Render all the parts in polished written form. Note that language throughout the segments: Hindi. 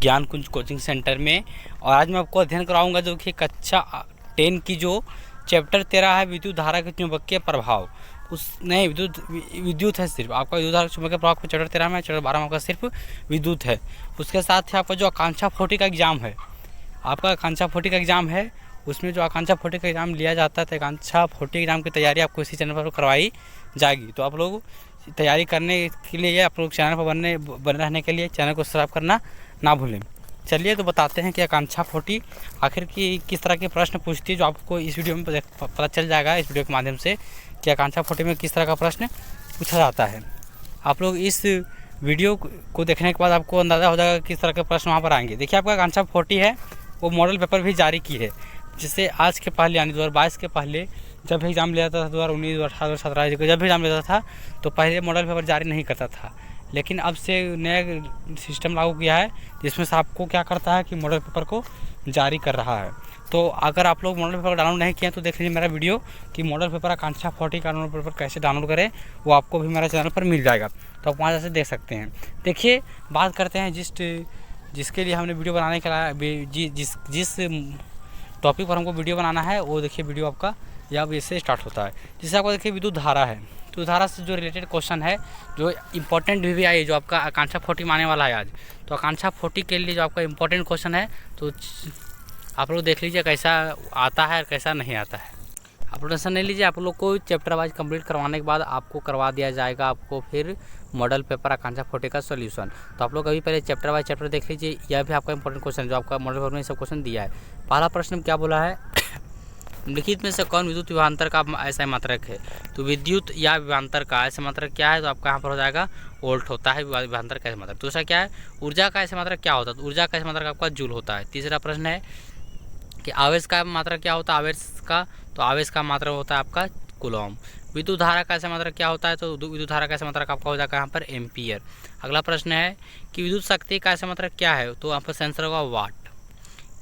ज्ञान कुंज कोचिंग सेंटर में। और आज मैं आपको अध्ययन कराऊंगा जो कि कक्षा 10 की जो चैप्टर 13 है विद्युत धारा के चुंबकीय प्रभाव। उस नहीं विद्युत है सिर्फ आपका विद्युत धारा चुंबकीय प्रभाव को चैप्टर 13 में, चैप्टर 12 में आपका सिर्फ विद्युत है। उसके साथ ही आपका जो आकांक्षा 40 का एग्जाम है, आपका आकांक्षा 40 का एग्जाम है, उसमें जो आकांक्षा 40 का एग्जाम लिया जाता है तो आकांक्षा 40 एग्जाम की तैयारी आपको इसी चैनल पर करवाई जाएगी। तो आप लोग तैयारी करने के लिए आप लोग चैनल पर बने रहने के लिए चैनल को सब्सक्राइब करना ना भूलें। चलिए तो बताते हैं कि आकांक्षा 40 आखिर की किस तरह के प्रश्न पूछती है, जो आपको इस वीडियो में पता चल जाएगा इस वीडियो के माध्यम से कि आकांक्षा 40 में किस तरह का प्रश्न पूछा जाता है। आप लोग इस वीडियो को देखने के बाद आपको अंदाज़ा हो जाएगा किस तरह के प्रश्न वहाँ पर आएंगे। देखिए आपका आकांक्षा 40 है वो मॉडल पेपर भी जारी की है, जिससे आज के पहले यानी 2022 के पहले जब भी एग्ज़ाम लिया जाता था 2019, 2018, 2017 जब भी एग्ज़ाम लेता था तो पहले मॉडल पेपर जारी नहीं करता था। लेकिन अब से नया सिस्टम लागू किया है जिसमें से आपको क्या करता है कि मॉडल पेपर को जारी कर रहा है। तो अगर आप लोग मॉडल पेपर डाउनलोड नहीं किए तो देख लीजिए मेरा वीडियो कि मॉडल पेपर आकांक्षा 40 का मॉडल पेपर कैसे डाउनलोड करें, वो आपको भी मेरे चैनल पर मिल जाएगा, तो आप वहाँ से देख सकते हैं। देखिए बात करते हैं जिसके लिए हमने वीडियो बनाने के जिस टॉपिक पर हमको वीडियो बनाना है, वो देखिए वीडियो आपका यहाँ इससे स्टार्ट होता है। जिससे आपको देखिए विद्युत धारा है, तो धारा से जो रिलेटेड क्वेश्चन है जो इम्पोर्टेंट भी आई जो आपका आकांक्षा 40 में आने वाला है आज। तो आकांक्षा 40 के लिए जो आपका इम्पोर्टेंट क्वेश्चन है तो आप लोग देख लीजिए कैसा आता है और कैसा नहीं आता है। आप लोग टेंशन नहीं लीजिए, आप लोग को चैप्टर वाइज कंप्लीट करवाने के बाद आपको करवा दिया जाएगा आपको फिर मॉडल पेपर आकांक्षा 40 का सॉल्यूशन। तो आप लोग अभी पहले चैप्टर वाइज चैप्टर देख लीजिए, यह भी आपका इंपॉर्टेंट क्वेश्चन जो आपका मॉडल पेपर में सब क्वेश्चन दिया है। पहला प्रश्न क्या बोला है, लिखित में से कौन विद्युत विभवांतर का ऐसा मात्रक है। तो विद्युत या विभवांतर का ऐसा मात्रक क्या है, तो आपका यहाँ पर हो जाएगा वोल्ट होता है विभवांतर का ऐसा मात्रक। दूसरा क्या है, ऊर्जा का ऐसा मात्रक क्या होता है, तो ऊर्जा का ऐसा मात्रक आपका जूल होता है। तीसरा प्रश्न है कि आवेश का मात्रक क्या होता है, आवेश का, तो आवेश का मात्रक होता है आपका कूलॉम। विद्युत धारा का ऐसा मात्रक क्या होता है, तो विद्युत धारा का ऐसा मात्रक आपका हो जाएगा यहाँ पर एम्पियर। अगला प्रश्न है कि विद्युत शक्ति का ऐसा मात्रक क्या है, तो यहाँ पर आंसर होगा वाट।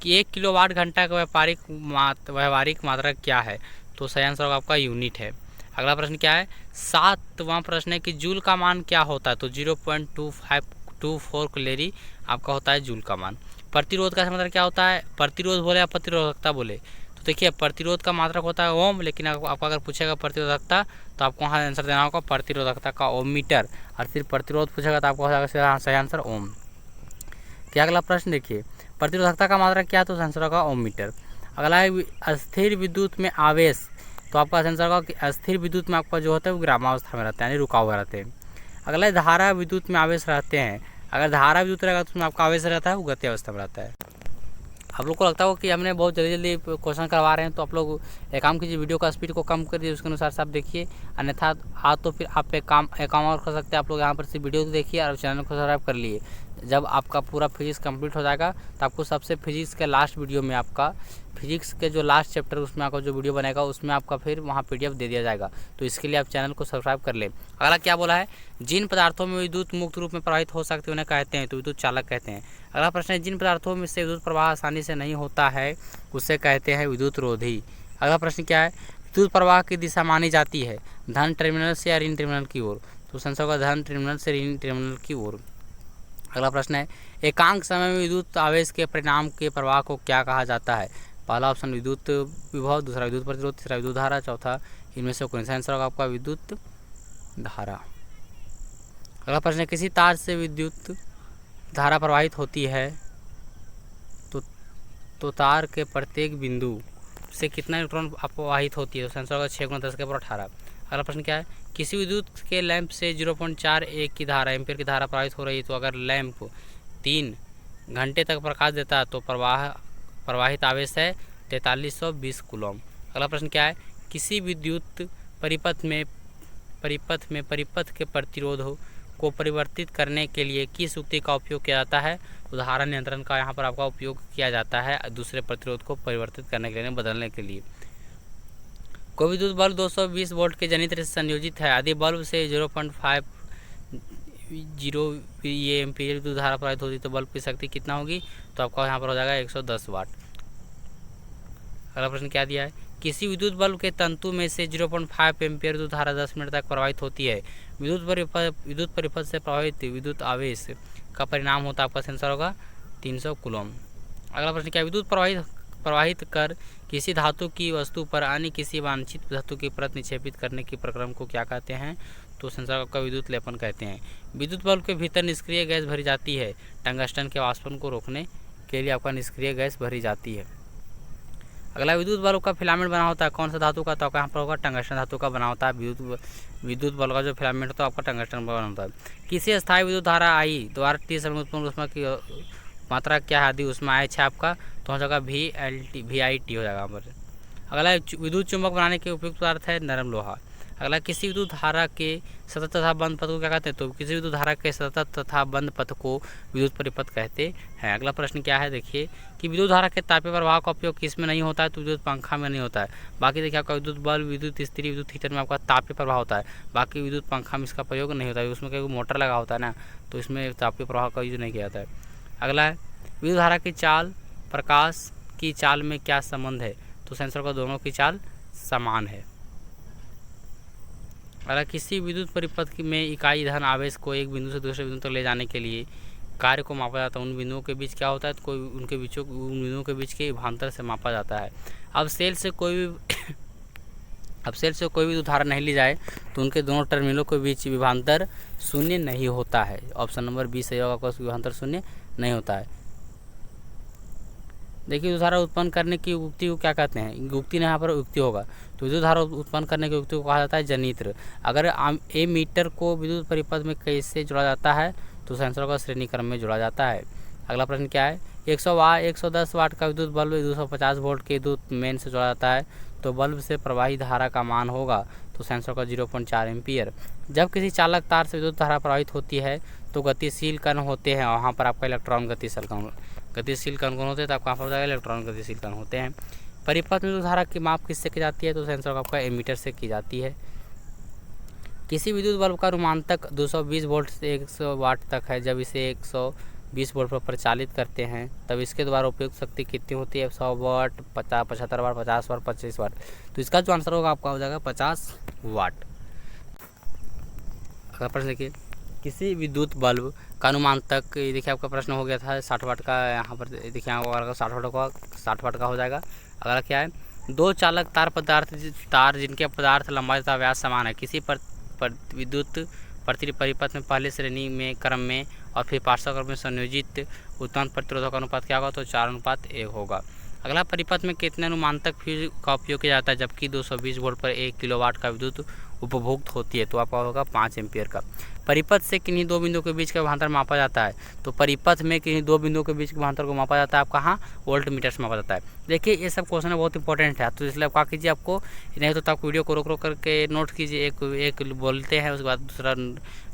कि 1 किलोवाट घंटा का व्यावहारिक मात्रक क्या है, तो सही आंसर होगा आपका यूनिट है। अगला प्रश्न क्या है, 7वां प्रश्न है कि जूल का मान क्या होता है, तो 0.2524 कैलोरी आपका होता है जूल का मान। प्रतिरोध का मतलब क्या होता है, प्रतिरोध बोले या प्रतिरोधकता बोले, तो देखिए प्रतिरोध का मात्रक होता है ओम, लेकिन आपको अगर पूछेगा प्रतिरोधकता तो आपको वहाँ आंसर देना होगा प्रतिरोधकता का ओम मीटर, और फिर प्रतिरोध पूछेगा तो आपको हो जाएगा सही आंसर ओम। क्या अगला प्रश्न देखिए, प्रतिरोधकता का मात्रक क्या है, तो आंसर होगा ओम मीटर। अगला है अस्थिर विद्युत में आवेश, तो आपका आंसर होगा कि अस्थिर विद्युत में आपका जो होता है वो विरामावस्था में रहता है यानी रुका हुआ रहते हैं। अगला धारा विद्युत में आवेश रहते हैं, अगर धारा विद्युत रहेगा तो उसमें आपका आवेश रहता है वो गति अवस्था में रहता है। आप लोग को लगता हो कि हमने बहुत जल्दी क्वेश्चन करवा रहे हैं, तो आप लोग एक काम कीजिए, वीडियो का स्पीड को कम कर दीजिए, उसके अनुसार से आप देखिए, अन्यथा तो फिर आप एक काम और कर सकते हैं। आप लोग यहाँ पर से वीडियो देखिए और चैनल को सब्सक्राइब कर लिए। जब आपका पूरा फिजिक्स कंप्लीट हो जाएगा तो आपको सबसे फिजिक्स के लास्ट वीडियो में आपका फिजिक्स के जो लास्ट चैप्टर उसमें आपका जो वीडियो बनेगा उसमें आपका फिर वहाँ PDF दे दिया जाएगा। तो इसके लिए आप चैनल को सब्सक्राइब कर लें। अगला क्या बोला है, जिन पदार्थों में विद्युत मुक्त रूप में प्रवाहित हो सकते हैं उन्हें कहते हैं, तो विद्युत चालक कहते हैं। अगला प्रश्न है, जिन पदार्थों में से विद्युत प्रवाह आसानी से नहीं होता है उसे कहते हैं विद्युत रोधी। अगला प्रश्न क्या है, विद्युत प्रवाह की दिशा मानी जाती है धन टर्मिनल से या ऋण टर्मिनल की ओर, तो आंसर होगा धन टर्मिनल से ऋण टर्मिनल की ओर। अगला प्रश्न है, एकांक समय में विद्युत आवेश के परिणाम के प्रवाह को क्या कहा जाता है। पहला ऑप्शन विद्युत विभव, दूसरा विद्युत प्रतिरोध, तीसरा विद्युत धारा, चौथा इनमें से कौन सा आंसर होगा आपका विद्युत धारा। अगला प्रश्न है, किसी तार से विद्युत धारा प्रवाहित होती है तो तार के प्रत्येक बिंदु से कितना इलेक्ट्रॉन प्रवाहित होती है, तो आंसर होगा 6×10⁻18। अगला प्रश्न क्या है, किसी विद्युत के लैंप से 0.41 की धारा एम्पियर की धारा प्रवाहित हो रही है, तो अगर लैंप 3 घंटे तक प्रकाश देता है तो प्रवाहित आवेश है 4320 कूलॉम। अगला प्रश्न क्या है, किसी विद्युत परिपथ में परिपथ के प्रतिरोध को परिवर्तित करने के लिए किस युक्ति का उपयोग किया जाता है, तो धारा नियंत्रण का यहाँ पर आपका उपयोग किया जाता है दूसरे प्रतिरोध को परिवर्तित करने के लिए, बदलने के लिए। कोई विद्युत बल्ब 220 वोल्ट के जनित्र से संयोजित है, यदि बल्ब से 0.50 ये एम्पीयर विद्युत धारा प्रवाहित होती तो बल्ब की शक्ति कितना होगी, तो आपका यहाँ पर हो जाएगा 110 वाट। अगला प्रश्न क्या दिया है, किसी विद्युत बल्ब के तंतु में से 0.5 एम्पीयर विद्युत धारा 10 मिनट तक प्रवाहित होती है, विद्युत परिपथ से प्रवाहित विद्युत आवेश का परिणाम होता है आपका आंसर होगा 300 कूलम। अगला प्रश्न क्या है, विद्युत प्रवाहित कर किसी धातु की वस्तु पर अन्य किसी वांछित धातु की परत निक्षेपित करने की प्रक्रम को क्या कहते हैं? तो संसार का विद्युत लेपन कहते हैं। विद्युत बल्ब के भीतर निष्क्रिय गैस भरी जाती है, टंगस्टन के वाष्पन को रोकने के लिए आपका निष्क्रिय गैस भरी जाती है। अगला, विद्युत बल्ब का फिलामेंट बना होता है कौन सा धातु का? तो यहाँ पर होगा टंगस्टन धातु का बना होता है। विद्युत बल्ब का जो फिलामेंट होता है आपका टंगस्टन बना होता है। किसी स्थायी विद्युत धारा आई द्वारा टी समय उत्पन्न ऊष्मा की मात्रा क्या है? आदि ऊष्मा आय है आपका, तो हो जाएगा VIT हो जाएगा यहाँ पर। अगला, विद्युत चुंबक बनाने के उपयुक्त पदार्थ है नरम लोहा। अगला, किसी विद्युत धारा के सतत तथा बंद पथ को क्या कहते हैं? तो किसी विद्युत धारा के सतत तथा बंद पथ को विद्युत परिपथ कहते हैं। अगला प्रश्न क्या है, देखिए कि विद्युत धारा के तापीय प्रवाह का उपयोग किस में नहीं होता है? तो विद्युत पंखा में नहीं होता है। बाकी देखिए आपका विद्युत बल्ब, विद्युत इस्त्री, विद्युत हीटर में आपका तापीय प्रवाह होता है। बाकी विद्युत पंखा में इसका प्रयोग नहीं होता है, उसमें कोई मोटर लगा होता है ना, तो इसमें तापीय प्रवाह का यूज नहीं किया जाता है। अगला है, विद्युत धारा की चाल प्रकाश की चाल में क्या संबंध है? तो सेंसर का दोनों की चाल समान है। अगर किसी विद्युत परिपथ में इकाई धन आवेश को एक बिंदु से दूसरे बिंदु तक ले जाने के लिए कार्य को मापा जाता है, उन बिंदुओं के बीच क्या होता है? तो उन बिंदुओं के बीच के विभवांतर से मापा जाता है। अब सेल से कोई भी विद्युत धारा नहीं ली जाए तो उनके दोनों टर्मिनलों के बीच विभवांतर शून्य नहीं होता है। ऑप्शन नंबर 20 सही होगा, विभवांतर शून्य नहीं होता है। देखिए, विद्युत धारा उत्पन्न करने की युक्ति को क्या कहते हैं? युक्ति ने यहाँ पर युक्ति होगा, तो विद्युत धारा उत्पन्न करने की युक्ति को कहा जाता है जनित्र। अगर एमीटर को विद्युत परिपथ में कैसे जोड़ा जाता है? तो सेंसर का श्रेणी क्रम में जोड़ा जाता है। अगला प्रश्न क्या है, 110 वाट का विद्युत बल्ब 250 वोल्ट के विद्युत मेन से जोड़ा जाता है, तो बल्ब से प्रवाहित धारा का मान होगा तो सेंसर का 0.4 एम्पियर। जब किसी चालक तार से विद्युत धारा प्रवाहित होती है तो गतिशील कण होते हैं, वहाँ पर आपका इलेक्ट्रॉन गतिशील कण कौन होते हैं? तो आपका यहाँ पर जाएगा इलेक्ट्रॉन गतिशील कण होते हैं। परिपथ में विद्युत धारा की माप किससे की जाती है? तो सेंसर का आपका एमीटर से की जाती है। किसी विद्युत बल्ब का रुमांतक 220 वोल्ट से 100 वाट तक है। जब इसे 120 वोल्ट पर प्रचालित करते हैं तब इसके द्वारा उपयुक्त शक्ति कितनी होती है? 100 वाट, 75 वाट, 50 वाट, 25 वाट। तो इसका जो आंसर होगा आपका हो जाएगा 50 वाट। अगला प्रश्न देखिए, किसी विद्युत बल्ब का अनुमानतक, देखिए आपका प्रश्न हो गया था 60 वाट का, यहाँ पर देखिए 60 वाट का हो जाएगा। अगला क्या है, दो चालक तार जिनके पदार्थ लंबाई तथा व्यास समान है, किसी विद्युत परिपथ में पहले श्रेणी में क्रम में और फिर पार्श्व क्रम में संयोजित उत्पन्न प्रतिरोधक अनुपात क्या होगा? तो 4:1 होगा। अगला, परिपथ में कितने अनुमानतक फ्यूज का उपयोग किया जाता है जबकि 220 वोल्ट पर 1 किलोवाट का विद्युत उपभोक्त होती है? तो आपका होगा 5 एम्पियर का। परिपथ से किन्हीं दो बिंदुओं के बीच का विभवांतर मापा जाता है, तो परिपथ में किन्हीं दो बिंदुओं के बीच के विभवांतर को मापा जाता है आप कहाँ? वोल्ट मीटर से मापा जाता है। देखिए ये सब क्वेश्चन बहुत इंपॉर्टेंट है, तो इसलिए आप क्या कीजिए, आपको नहीं तो आप वीडियो को रोक करके नोट कीजिए, एक बोलते हैं उसके बाद दूसरा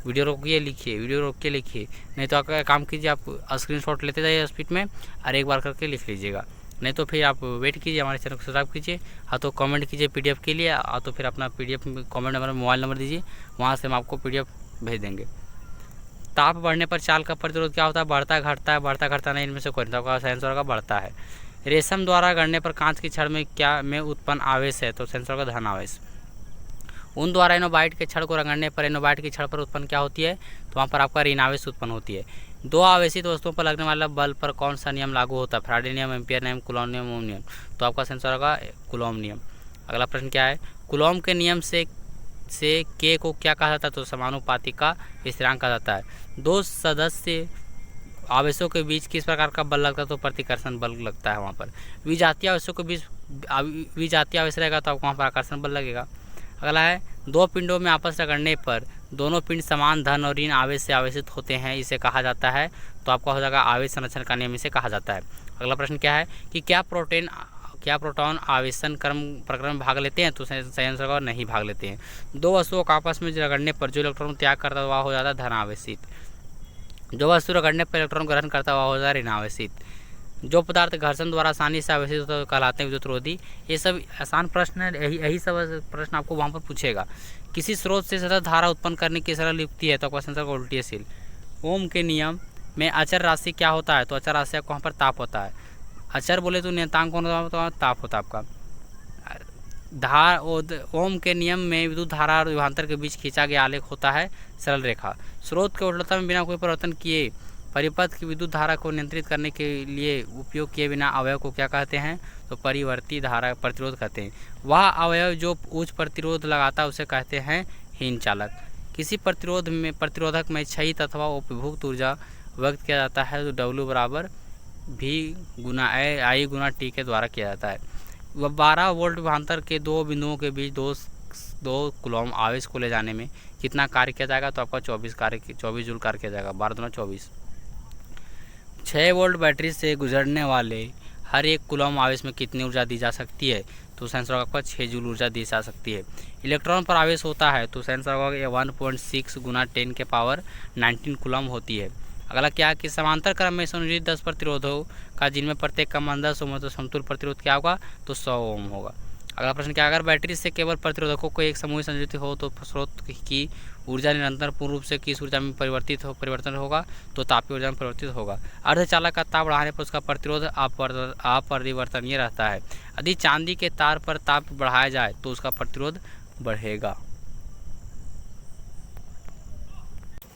वीडियो रोक के लिखिए, नहीं तो आपका काम कीजिए, आप स्क्रीनशॉट लेते जाइए स्पीड में और एक बार करके लिख लीजिएगा, नहीं तो फिर आप वेट कीजिए, हमारे चैनल को सब्सक्राइब कीजिए, हाँ तो कमेंट कीजिए पीडीएफ के लिए, हाँ तो फिर अपना पीडीएफ कमेंट नंबर में मोबाइल नंबर दीजिए, वहाँ से हम आपको पीडीएफ भेज देंगे। ताप बढ़ने पर चाल का प्रतिरोध क्या होता है? बढ़ता घटता नहीं, इनमें से कोई नहीं, तो सेंसर का बढ़ता है। रेशम द्वारा गढ़ने पर कांच की छड़ में उत्पन्न आवेश है? तो सेंसर का धन आवेश। उन द्वारा एनोबाइट के छड़ को रगड़ने पर एनोबाइट की छड़ पर उत्पन्न क्या होती है? तो वहाँ पर आपका ऋण आवेश उत्पन्न होती है। दो आवेशित वस्तुओं पर लगने वाला बल्ब पर कौन सा नियम लागू होता है? फैराडे नियम, एम्पियर नियम, कूलॉम नियम, ओम नियम। तो आपका सेंसर होगा कूलॉम नियम। अगला प्रश्न क्या है, कूलॉम के नियम से के को क्या कहा जाता है? तो समानुपाती का स्थिरांक कहा जाता है। दो सदस्य आवेशों के बीच किस प्रकार का बल लगता है? तो प्रतिकर्षण बल लगता है वहाँ पर। विजातीय आवेशों के बीच विजातीय आवेश रहेगा तो आपको वहाँ पर आकर्षण बल लगेगा। अगला है, दो पिंडों में आपस रगड़ने पर दोनों पिंड समान धन और ऋण आवेश से आवेशित होते हैं, इसे कहा जाता है? तो आपका हो जाएगा आवेश संरक्षण का नियम, इसे कहा जाता है। अगला प्रश्न क्या है कि क्या प्रोटॉन आवेशन प्रक्रम में भाग लेते हैं? तो संयोजक और नहीं भाग लेते हैं। दो वस्तुओं का आपस में रगड़ने पर जो इलेक्ट्रॉन त्याग करता हुआ हो जाता है धन आवेशित, जो वस्तु रगड़ने पर इलेक्ट्रॉन ग्रहण करता हुआ हो जाता है ऋण आवेशित। जो पदार्थ घर्षण द्वारा आसानी से आवेशित होता है कहलाते हैं विद्युत रोधी। ये सब आसान प्रश्न है, यही सब प्रश्न आपको वहाँ पर पूछेगा। किसी स्रोत से सतत धारा उत्पन्न करने की सरल युक्ति है? तो क्वेश्चन का उल्टीशील। ओम के नियम में अचर राशि क्या होता है? तो अचर राशि आपको वहाँ पर ताप होता है। अचर बोले तो नियतांक कौन होता है? ताप होता है आपका। ओम के नियम में विद्युत धारा और विभवांतर के बीच खींचा गया आलेख होता है सरल रेखा। स्रोत के उल्टता में बिना कोई परिवर्तन किए परिपथ की विद्युत धारा को नियंत्रित करने के लिए उपयोग किए बिना अवयव को क्या कहते हैं? तो परिवर्ती धारा प्रतिरोध कहते हैं। वह अवयव जो उच्च प्रतिरोध लगाता है उसे कहते हैं हीन चालक। किसी प्रतिरोधक में क्षयित अथवा उपभोग ऊर्जा व्यक्त किया जाता है तो W बराबर I गुना T के द्वारा किया जाता है। 12 वोल्ट विभवांतर के दो बिंदुओं के बीच दो कूलम आवेश को ले जाने में कितना कार्य किया जाएगा? तो आपका 24 जूल कार्य किया जाएगा। 12 दूना 24। 6 वोल्ट बैटरी से गुजरने वाले हर एक कूलम आवेश में कितनी ऊर्जा दी जा सकती है? तो आंसर होगा आपका 6 जूल ऊर्जा दी जा सकती है। इलेक्ट्रॉन पर आवेश होता है तो आंसर होगा 1.6 गुना 10 के पावर 19 कूलम होती है। अगला क्या है कि समांतर क्रम में संयोजित 10 प्रतिरोधों का जिनमें प्रत्येक का मान 10 ओम है तो समतुल्य प्रतिरोध क्या होगा? तो 100 ओम होगा। अगला प्रश्न क्या, अगर बैटरी से केवल प्रतिरोधकों को एक समूह संयोजित हो तो स्रोत की ऊर्जा निरंतर पूर्ण रूप से किस ऊर्जा में परिवर्तन होगा? तो तापीय ऊर्जा में परिवर्तित होगा। अर्धचालक का ताप बढ़ाने पर उसका प्रतिरोध अपरिवर्तनीय रहता है। यदि चांदी के तार पर ताप बढ़ाया जाए तो उसका प्रतिरोध बढ़ेगा।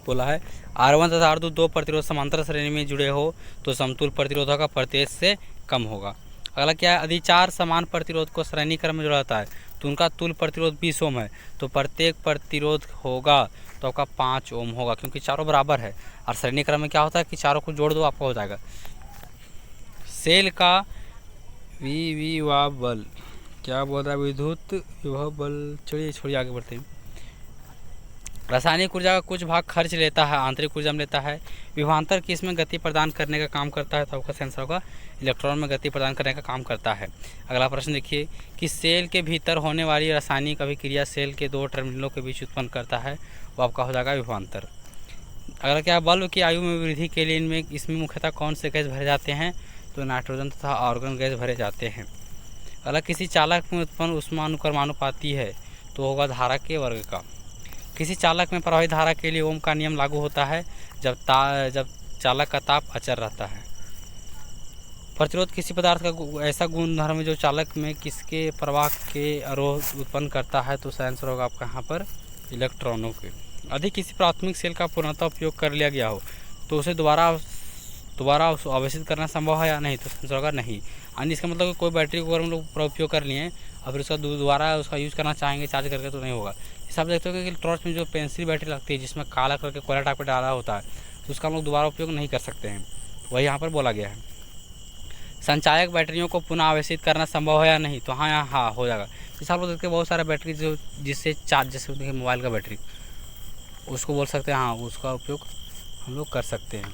बोला है R1 तथा R2 दो प्रतिरोध समांतर श्रेणी में जुड़े हो तो समतुल्य प्रतिरोध का प्रत्येक से कम होगा। अगला क्या है, यदि 4 समान प्रतिरोध को श्रेणी क्रम में जोड़ा जाता है तो उनका तुल्य प्रतिरोध 20 ओम है तो प्रत्येक प्रतिरोध होगा तो आपका 5 ओम होगा, क्योंकि चारों बराबर है। और श्रेणी क्रम में क्या होता है कि चारों को जोड़ दो आपका हो जाएगा। सेल का विभव बल क्या बोल रहा है? विद्युत विभव बल। छोड़िए आगे बढ़ते हैं। रासायनिक ऊर्जा का कुछ भाग खर्च लेता है, आंतरिक ऊर्जा में लेता है। विभवांतर किसमें गति प्रदान करने का काम करता है? तो आपका आंसर होगा इलेक्ट्रॉन में गति प्रदान करने का काम करता है। अगला प्रश्न देखिए कि सेल के भीतर होने वाली रासायनिक अभिक्रिया सेल के दो टर्मिनलों के बीच उत्पन्न करता है, वो आपका हो जाएगा विभवांतर। अगला क्या, बल्ब की आयु में वृद्धि के लिए इसमें मुख्यतः कौन से गैस भरे जाते हैं? तो नाइट्रोजन तथा आर्गन गैस भरे जाते हैं। अगला, किसी चालक में उत्पन्न ऊष्मानुक्रमानुपाती है तो होगा धारा के वर्ग का। किसी चालक में प्रवाहित धारा के लिए ओम का नियम लागू होता है जब चालक का ताप अचर रहता है। प्रतिरोध किसी पदार्थ का ऐसा गुणधर्म है जो चालक में किसके प्रवाह के अवरोध उत्पन्न करता है? तो आंसर होगा आपका यहाँ पर इलेक्ट्रॉनों के। यदि किसी प्राथमिक सेल का पूर्णतः उपयोग कर लिया गया हो तो उसे दोबारा आवेशित करना संभव है या नहीं? तो आंसर होगा नहीं। यानी इसका मतलब कोई बैटरी को अगर हम लोग उपयोग कर लिए और फिर उसका दोबारा उसका यूज़ करना चाहेंगे चार्ज करके तो नहीं होगा। इस आप देखते हो कि टॉर्च में जो पेंसिल बैटरी लगती है जिसमें काला करके कोयला टाइप का डाला होता है तो उसका हम लोग दोबारा उपयोग नहीं कर सकते हैं, वही यहाँ पर बोला गया है। संचायक बैटरियों को पुनः आवेशित करना संभव है या नहीं? तो हाँ हो जाएगा। इस आप लोग देखते हैं बहुत सारा बैटरी जो जिससे चार्ज, जैसे मोबाइल का बैटरी उसको बोल सकते हैं, हाँ उसका उपयोग हम लोग कर सकते हैं।